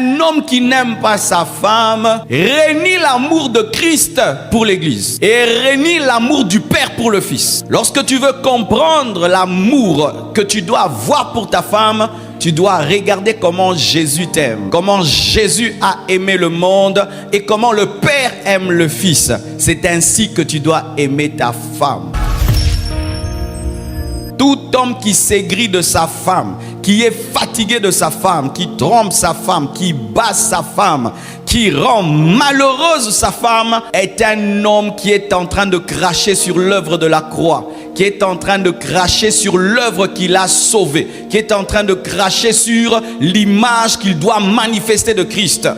Un homme qui n'aime pas sa femme renie l'amour de Christ pour l'Église et renie l'amour du Père pour le Fils. Lorsque tu veux comprendre l'amour que tu dois avoir pour ta femme, tu dois regarder comment Jésus t'aime, comment Jésus a aimé le monde et comment le Père aime le Fils. C'est ainsi que tu dois aimer ta femme. Tout homme qui s'aigrit de sa femme, qui est fatigué de sa femme, qui trompe sa femme, qui bat sa femme, qui rend malheureuse sa femme, est un homme qui est en train de cracher sur l'œuvre de la croix, qui est en train de cracher sur l'œuvre qu'il a sauvée, qui est en train de cracher sur l'image qu'il doit manifester de Christ.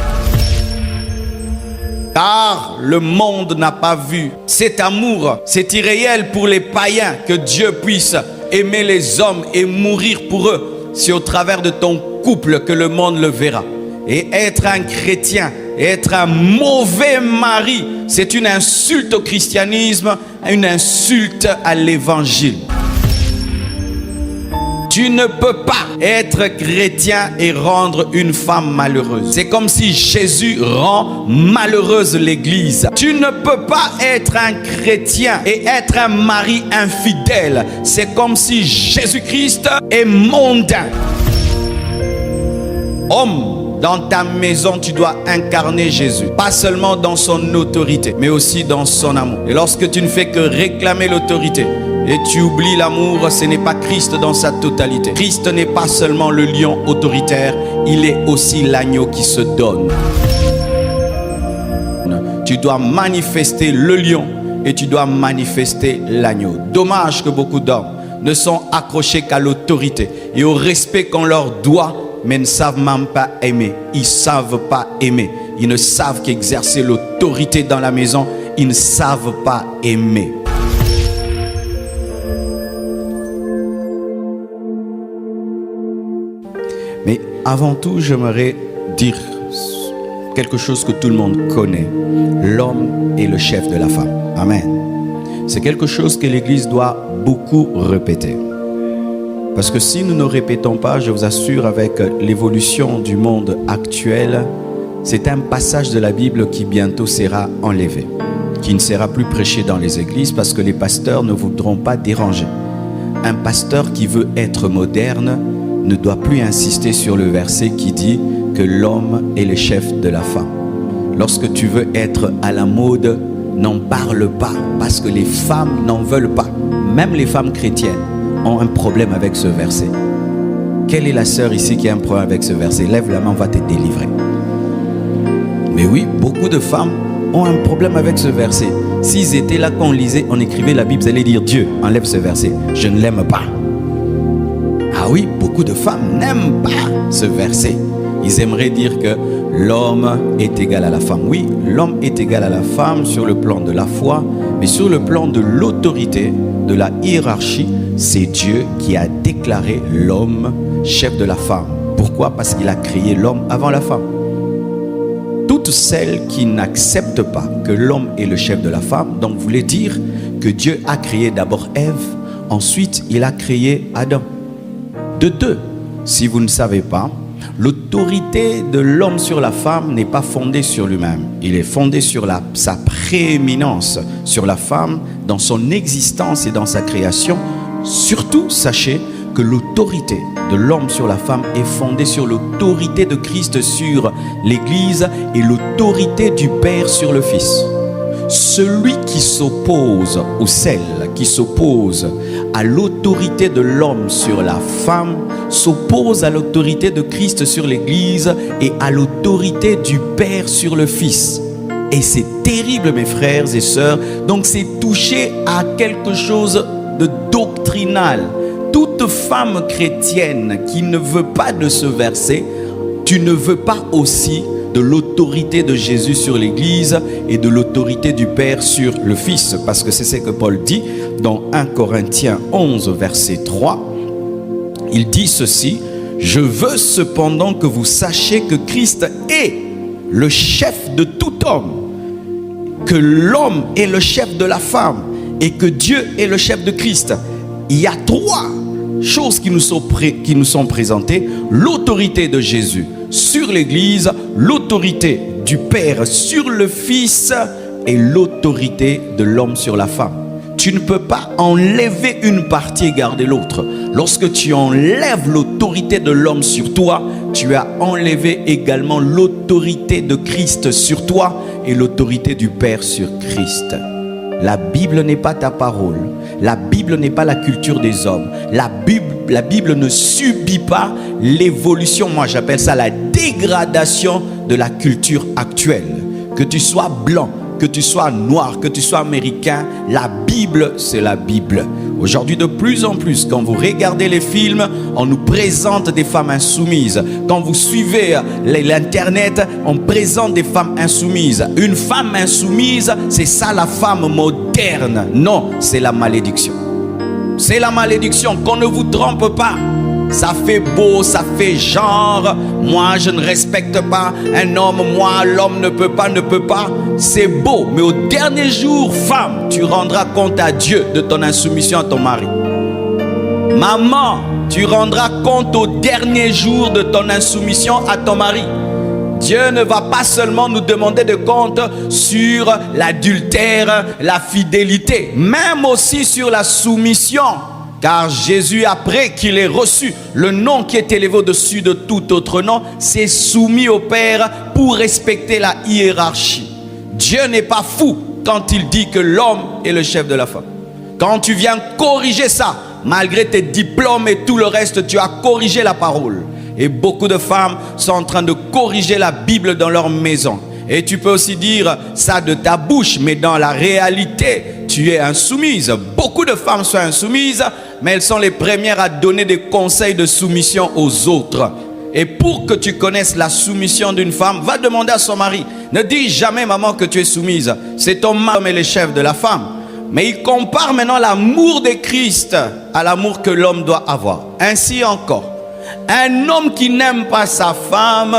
Car le monde n'a pas vu cet amour, c'est irréel pour les païens que Dieu puisse aimer les hommes et mourir pour eux. C'est au travers de ton couple que le monde le verra. Et être un chrétien, être un mauvais mari, c'est une insulte au christianisme, une insulte à l'évangile. Tu ne peux pas être chrétien et rendre une femme malheureuse. C'est comme si Jésus rend malheureuse l'Église. Tu ne peux pas être un chrétien et être un mari infidèle. C'est comme si Jésus-Christ est mondain. Homme, dans ta maison, tu dois incarner Jésus. Pas seulement dans son autorité, mais aussi dans son amour. Et lorsque tu ne fais que réclamer l'autorité, et tu oublies l'amour, ce n'est pas Christ dans sa totalité. Christ n'est pas seulement le lion autoritaire, il est aussi l'agneau qui se donne. Tu dois manifester le lion et tu dois manifester l'agneau. Dommage que beaucoup d'hommes ne sont accrochés qu'à l'autorité et au respect qu'on leur doit, mais ne savent même pas aimer. Ils ne savent pas aimer. Ils ne savent qu'exercer l'autorité dans la maison. Ils ne savent pas aimer. Mais avant tout, j'aimerais dire quelque chose que tout le monde connaît. L'homme est le chef de la femme. Amen. C'est quelque chose que l'Église doit beaucoup répéter. Parce que si nous ne répétons pas, je vous assure, avec l'évolution du monde actuel, c'est un passage de la Bible qui bientôt sera enlevé, qui ne sera plus prêché dans les églises parce que les pasteurs ne voudront pas déranger. Un pasteur qui veut être moderne ne doit plus insister sur le verset qui dit que l'homme est le chef de la femme. Lorsque tu veux être à la mode, n'en parle pas parce que les femmes n'en veulent pas. Même les femmes chrétiennes ont un problème avec ce verset. Quelle est la sœur ici qui a un problème avec ce verset? Lève la main, on va te délivrer. Mais oui, beaucoup de femmes ont un problème avec ce verset. S'ils étaient là quand on lisait, on écrivait la Bible, ils allaient dire Dieu, enlève ce verset, je ne l'aime pas. Ah oui, beaucoup de femmes n'aiment pas ce verset. Ils aimeraient dire que l'homme est égal à la femme. Oui, l'homme est égal à la femme sur le plan de la foi, mais sur le plan de l'autorité, de la hiérarchie, c'est Dieu qui a déclaré l'homme chef de la femme. Pourquoi? Parce qu'il a créé l'homme avant la femme. Toutes celles qui n'acceptent pas que l'homme est le chef de la femme, donc voulait dire que Dieu a créé d'abord Ève, ensuite il a créé Adam. De deux, si vous ne savez pas, l'autorité de l'homme sur la femme n'est pas fondée sur lui-même. Il est fondé sur sa prééminence sur la femme dans son existence et dans sa création. Surtout, sachez que l'autorité de l'homme sur la femme est fondée sur l'autorité de Christ sur l'Église et l'autorité du Père sur le Fils. Celui qui s'oppose, ou celle qui s'oppose à l'autorité de l'homme sur la femme, s'oppose à l'autorité de Christ sur l'Église et à l'autorité du Père sur le Fils. Et c'est terrible, mes frères et sœurs. Donc c'est toucher à quelque chose de doctrinal. Toute femme chrétienne qui ne veut pas de ce verset, tu ne veux pas aussi de l'autorité de Jésus sur l'Église et de l'autorité du Père sur le Fils. Parce que c'est ce que Paul dit dans 1 Corinthiens 11, verset 3. Il dit ceci: « Je veux cependant que vous sachiez que Christ est le chef de tout homme, que l'homme est le chef de la femme et que Dieu est le chef de Christ. » Il y a trois choses qui nous sont présentées: l'autorité de Jésus sur l'Église, l'autorité du Père sur le Fils et l'autorité de l'homme sur la femme. Tu ne peux pas enlever une partie et garder l'autre. Lorsque tu enlèves l'autorité de l'homme sur toi, tu as enlevé également l'autorité de Christ sur toi et l'autorité du Père sur Christ. La Bible n'est pas ta parole. La Bible n'est pas la culture des hommes. La Bible ne subit pas l'évolution, moi j'appelle ça la dégradation de la culture actuelle. Que tu sois blanc, que tu sois noir, que tu sois américain, la Bible, c'est la Bible. Aujourd'hui, de plus en plus, quand vous regardez les films, on nous présente des femmes insoumises. Quand vous suivez l'Internet, on présente des femmes insoumises. Une femme insoumise, c'est ça la femme moderne. Non, c'est la malédiction. C'est la malédiction. Qu'on ne vous trompe pas. Ça fait beau, ça fait genre. Moi, je ne respecte pas un homme. Moi, l'homme ne peut pas. C'est beau. Mais au dernier jour, femme, tu rendras compte à Dieu de ton insoumission à ton mari. Maman, tu rendras compte au dernier jour de ton insoumission à ton mari. Dieu ne va pas seulement nous demander de compte sur l'adultère, la fidélité, même aussi sur la soumission. Car Jésus, après qu'il ait reçu le nom qui est élevé au-dessus de tout autre nom, s'est soumis au Père pour respecter la hiérarchie. Dieu n'est pas fou quand il dit que l'homme est le chef de la femme. Quand tu viens corriger ça, malgré tes diplômes et tout le reste, tu as corrigé la parole. Et beaucoup de femmes sont en train de corriger la Bible dans leur maison. Et tu peux aussi dire ça de ta bouche, mais dans la réalité, tu es insoumise. Beaucoup de femmes sont insoumises, mais elles sont les premières à donner des conseils de soumission aux autres. Et pour que tu connaisses la soumission d'une femme, va demander à son mari. Ne dis jamais, maman, que tu es soumise. C'est ton mari et le chef de la femme. Mais il compare maintenant l'amour de Christ à l'amour que l'homme doit avoir. Ainsi encore, un homme qui n'aime pas sa femme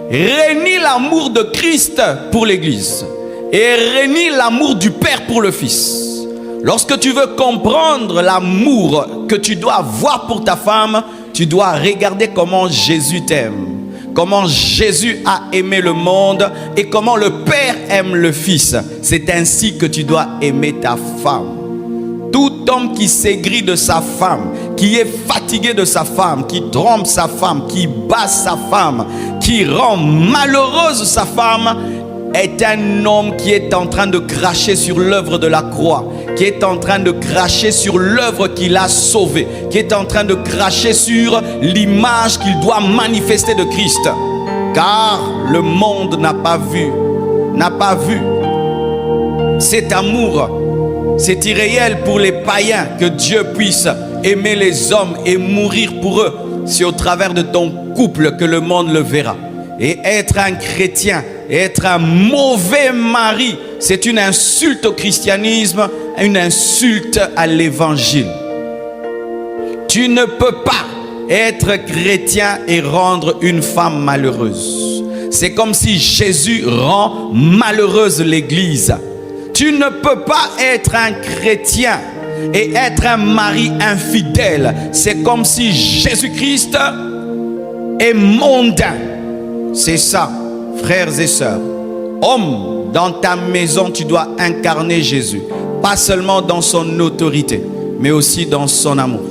renie l'amour de Christ pour l'Église et renie l'amour du Père pour le Fils. Lorsque tu veux comprendre l'amour que tu dois avoir pour ta femme, tu dois regarder comment Jésus t'aime, comment Jésus a aimé le monde et comment le Père aime le Fils. C'est ainsi que tu dois aimer ta femme. Tout homme qui s'aigrit de sa femme, qui est fatigué de sa femme, qui trompe sa femme, qui bat sa femme, qui rend malheureuse sa femme, est un homme qui est en train de cracher sur l'œuvre de la croix, qui est en train de cracher sur l'œuvre qu'il a sauvée, qui est en train de cracher sur l'image qu'il doit manifester de Christ. Car le monde n'a pas vu cet amour. C'est irréel pour les païens que Dieu puisse aimer les hommes et mourir pour eux. C'est au travers de ton couple que le monde le verra. Et être un chrétien, être un mauvais mari, c'est une insulte au christianisme, une insulte à l'évangile. Tu ne peux pas être chrétien et rendre une femme malheureuse. C'est comme si Jésus rend malheureuse l'Église. Tu ne peux pas être un chrétien et être un mari infidèle. C'est comme si Jésus-Christ est mondain. C'est ça, frères et sœurs. Homme, dans ta maison, tu dois incarner Jésus. Pas seulement dans son autorité, mais aussi dans son amour.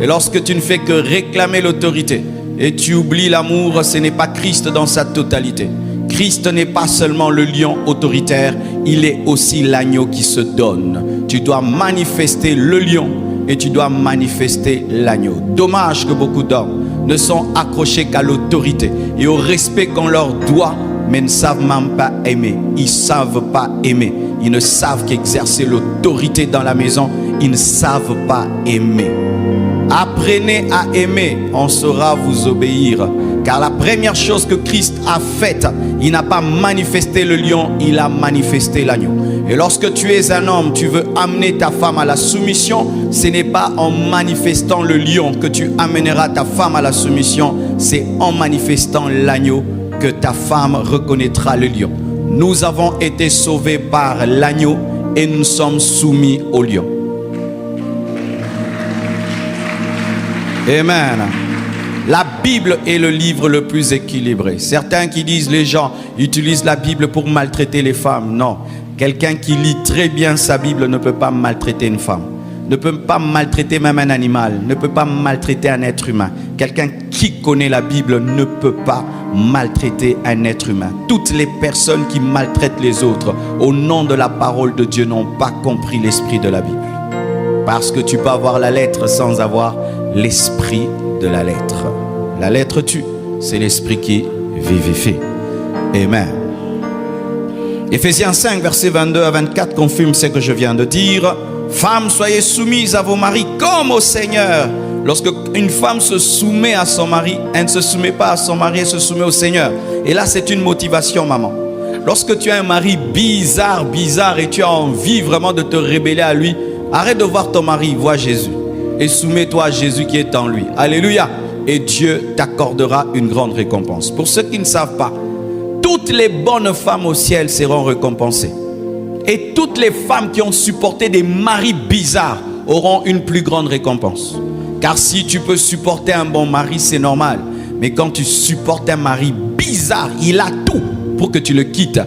Et lorsque tu ne fais que réclamer l'autorité et tu oublies l'amour, ce n'est pas Christ dans sa totalité. Christ n'est pas seulement le lion autoritaire, il est aussi l'agneau qui se donne. Tu dois manifester le lion et tu dois manifester l'agneau. Dommage que beaucoup d'hommes ne sont accrochés qu'à l'autorité et au respect qu'on leur doit, mais ne savent même pas aimer. Ils ne savent pas aimer. Ils ne savent qu'exercer l'autorité dans la maison. Ils ne savent pas aimer. Apprenez à aimer, on saura vous obéir. Car la première chose que Christ a faite, il n'a pas manifesté le lion, il a manifesté l'agneau. Et lorsque tu es un homme, tu veux amener ta femme à la soumission, ce n'est pas en manifestant le lion que tu amèneras ta femme à la soumission, c'est en manifestant l'agneau que ta femme reconnaîtra le lion. Nous avons été sauvés par l'agneau et nous sommes soumis au lion. Amen. La Bible est le livre le plus équilibré. Certains qui disent les gens utilisent la Bible pour maltraiter les femmes. Non. Quelqu'un qui lit très bien sa Bible ne peut pas maltraiter une femme. Ne peut pas maltraiter même un animal. Ne peut pas maltraiter un être humain. Quelqu'un qui connaît la Bible ne peut pas maltraiter un être humain. Toutes les personnes qui maltraitent les autres au nom de la parole de Dieu n'ont pas compris l'esprit de la Bible. Parce que tu peux avoir la lettre sans avoir l'esprit de la lettre. La lettre tue, c'est l'esprit qui vivifie. Amen. Éphésiens 5, versets 22 à 24 confirme ce que je viens de dire. Femmes, soyez soumises à vos maris comme au Seigneur. Lorsque une femme se soumet à son mari, elle ne se soumet pas à son mari, elle se soumet au Seigneur. Et là, c'est une motivation, maman. Lorsque tu as un mari bizarre et tu as envie vraiment de te rebeller à lui, arrête de voir ton mari, vois Jésus. Et soumets-toi à Jésus qui est en lui. Alléluia. Et Dieu t'accordera une grande récompense. Pour ceux qui ne savent pas, toutes les bonnes femmes au ciel seront récompensées. Et toutes les femmes qui ont supporté des maris bizarres auront une plus grande récompense. Car si tu peux supporter un bon mari, c'est normal. Mais quand tu supportes un mari bizarre, il a tout pour que tu le quittes.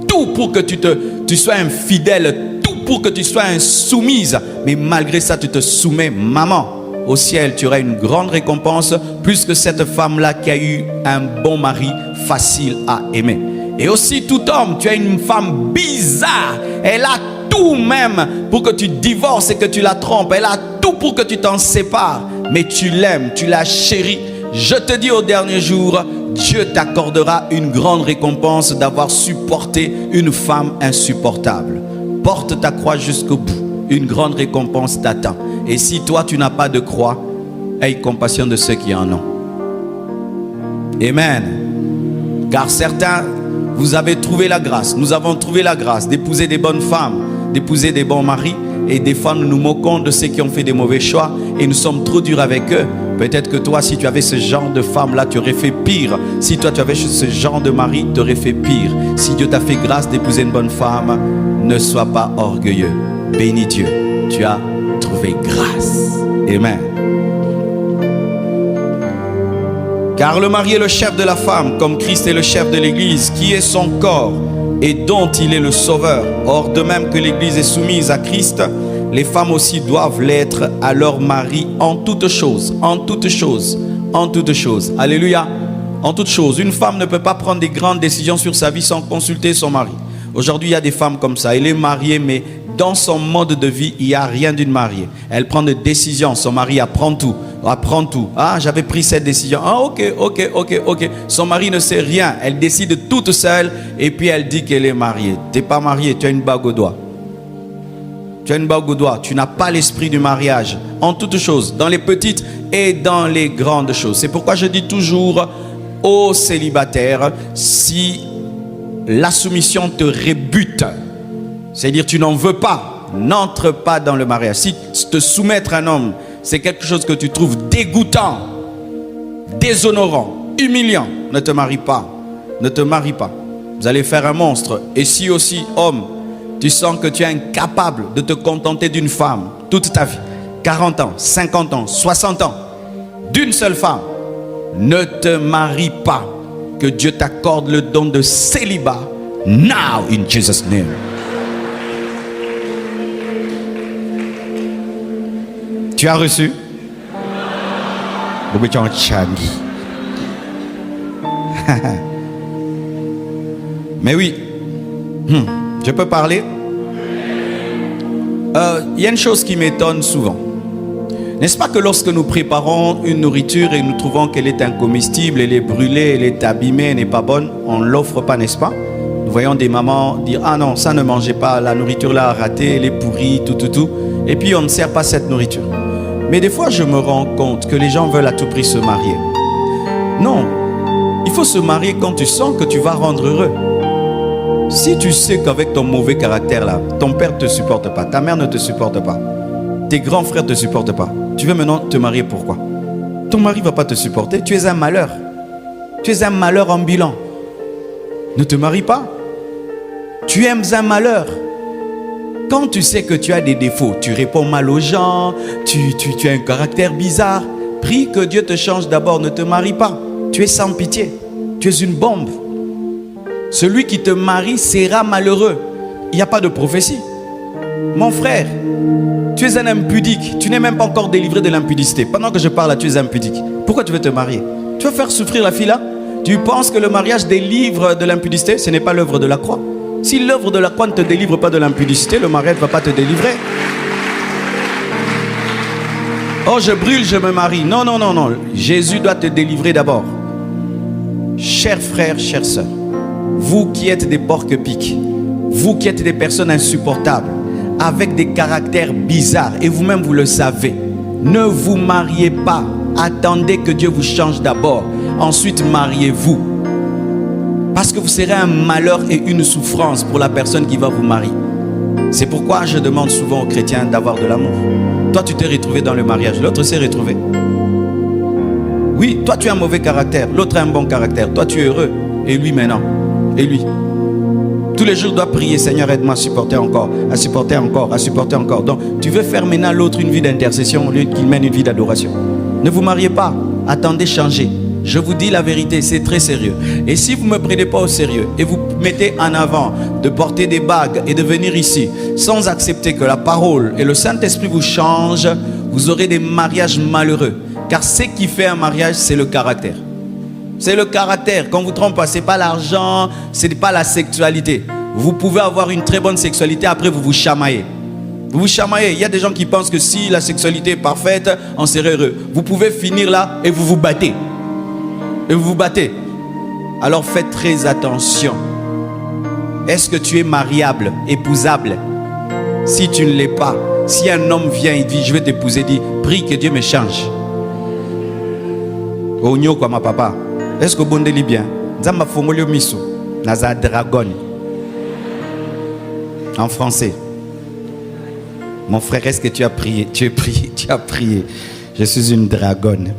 Tout pour que tu sois infidèle. Tout pour que tu sois insoumise. Mais malgré ça, tu te soumets. Maman, au ciel, tu auras une grande récompense. Plus que cette femme-là qui a eu un bon mari facile à aimer. Et aussi tout homme, tu as une femme bizarre. Elle a tout même pour que tu divorces et que tu la trompes. Elle a tout pour que tu t'en sépares. Mais tu l'aimes, tu la chéris. Je te dis au dernier jour, Dieu t'accordera une grande récompense d'avoir supporté une femme insupportable. Porte ta croix jusqu'au bout. Une grande récompense t'attend. Et si toi tu n'as pas de croix, aie compassion de ceux qui en ont. Amen. Car certains, vous avez trouvé la grâce. Nous avons trouvé la grâce d'épouser des bonnes femmes, d'épouser des bons maris. Et des fois, nous nous moquons de ceux qui ont fait des mauvais choix. Et nous sommes trop durs avec eux. Peut-être que toi, si tu avais ce genre de femme-là, tu aurais fait pire. Si toi, tu avais ce genre de mari, tu aurais fait pire. Si Dieu t'a fait grâce d'épouser une bonne femme, ne sois pas orgueilleux. Bénis Dieu. Tu as trouvé grâce. Amen. Car le mari est le chef de la femme, comme Christ est le chef de l'Église, qui est son corps et dont il est le sauveur. Or, de même que l'Église est soumise à Christ, les femmes aussi doivent l'être à leur mari en toutes choses. En toutes choses. En toutes choses. Alléluia. En toutes choses. Une femme ne peut pas prendre des grandes décisions sur sa vie sans consulter son mari. Aujourd'hui, il y a des femmes comme ça. Elle est mariée, mais dans son mode de vie, il n'y a rien d'une mariée. Elle prend des décisions. Son mari apprend tout. Apprend tout. Ah, j'avais pris cette décision. Ah, ok. Son mari ne sait rien. Elle décide toute seule et puis elle dit qu'elle est mariée. Tu n'es pas mariée, tu as une bague au doigt. Tu as une bague au doigt. Tu n'as pas l'esprit du mariage. En toutes choses, dans les petites et dans les grandes choses. C'est pourquoi je dis toujours aux célibataires, si la soumission te rebute, c'est-à-dire tu n'en veux pas, n'entre pas dans le mariage. Si te soumettre à un homme, c'est quelque chose que tu trouves dégoûtant, déshonorant, humiliant, ne te marie pas. Ne te marie pas. Vous allez faire un monstre. Et si aussi, homme, tu sens que tu es incapable de te contenter d'une femme toute ta vie, 40 ans, 50 ans, 60 ans, d'une seule femme, ne te marie pas. Que Dieu t'accorde le don de célibat. Now, in Jesus' name. Tu as reçu? Mais oui, je peux parler? Il y a une chose qui m'étonne souvent. N'est-ce pas que lorsque nous préparons une nourriture et nous trouvons qu'elle est incomestible, elle est brûlée, elle est abîmée, elle n'est pas bonne, on ne l'offre pas, n'est-ce pas? Nous voyons des mamans dire « Ah non, ça ne mangez pas, la nourriture là a raté, elle est pourrie, tout. » Et puis on ne sert pas cette nourriture. Mais des fois, je me rends compte que les gens veulent à tout prix se marier. Non, il faut se marier quand tu sens que tu vas rendre heureux. Si tu sais qu'avec ton mauvais caractère là, ton père ne te supporte pas, ta mère ne te supporte pas, tes grands frères ne te supportent pas, tu veux maintenant te marier pourquoi? Ton mari ne va pas te supporter, tu es un malheur. Tu es un malheur ambulant. Ne te marie pas. Tu aimes un malheur. Quand tu sais que tu as des défauts, tu réponds mal aux gens, tu as un caractère bizarre, Prie que Dieu te change d'abord. Ne te marie pas. Tu es sans pitié. Tu es une bombe. Celui qui te marie sera malheureux. Il n'y a pas de prophétie. Mon frère, tu es un impudique. Tu n'es même pas encore délivré de l'impudicité. Pendant que je parle là, tu es impudique. Pourquoi tu veux te marier? Tu veux faire souffrir la fille là? Tu penses que le mariage délivre de l'impudicité? Ce n'est pas l'œuvre de la croix. Si l'œuvre de la croix ne te délivre pas de l'impudicité, le mariage ne va pas te délivrer. Oh, je brûle, je me marie. Non, non, non, non. Jésus doit te délivrer d'abord. Chers frères, chères sœurs, vous qui êtes des porcs-piques, vous qui êtes des personnes insupportables, avec des caractères bizarres, et vous-même vous le savez, ne vous mariez pas. Attendez que Dieu vous change d'abord. Ensuite, mariez-vous. Parce que vous serez un malheur et une souffrance pour la personne qui va vous marier. C'est pourquoi je demande souvent aux chrétiens d'avoir de l'amour. Toi, tu t'es retrouvé dans le mariage, l'autre s'est retrouvé. Oui, toi, tu as un mauvais caractère, l'autre a un bon caractère. Toi, tu es heureux. Et lui maintenant. Et lui. Tous les jours, doit prier, Seigneur, aide-moi à supporter encore, à supporter encore, à supporter encore. Donc, tu veux faire maintenant l'autre une vie d'intercession au lieu qu'il mène une vie d'adoration. Ne vous mariez pas. Attendez, changez. Je vous dis la vérité, c'est très sérieux. Et si vous ne me prenez pas au sérieux et vous mettez en avant de porter des bagues et de venir ici sans accepter que la parole et le Saint-Esprit vous changent, vous aurez des mariages malheureux. Car ce qui fait un mariage, c'est le caractère. C'est le caractère. Quand vous trompez pas, ce n'est pas l'argent, ce n'est pas la sexualité. Vous pouvez avoir une très bonne sexualité, après vous vous chamaillez. Vous vous chamaillez. Il y a des gens qui pensent que si la sexualité est parfaite, on serait heureux. Vous pouvez finir là et vous vous battez. Et vous vous battez. Alors faites très attention. Est-ce que tu es mariable, épousable? Si tu ne l'es pas, si un homme vient et dit je vais t'épouser, dis prie que Dieu me change. Onyo quoi ma papa. Est-ce que bon délit bien? Zamba fongolio miso. Naza dragon. En français. Mon frère, est-ce que tu as prié? Tu as prié, tu as prié. Je suis une dragonne.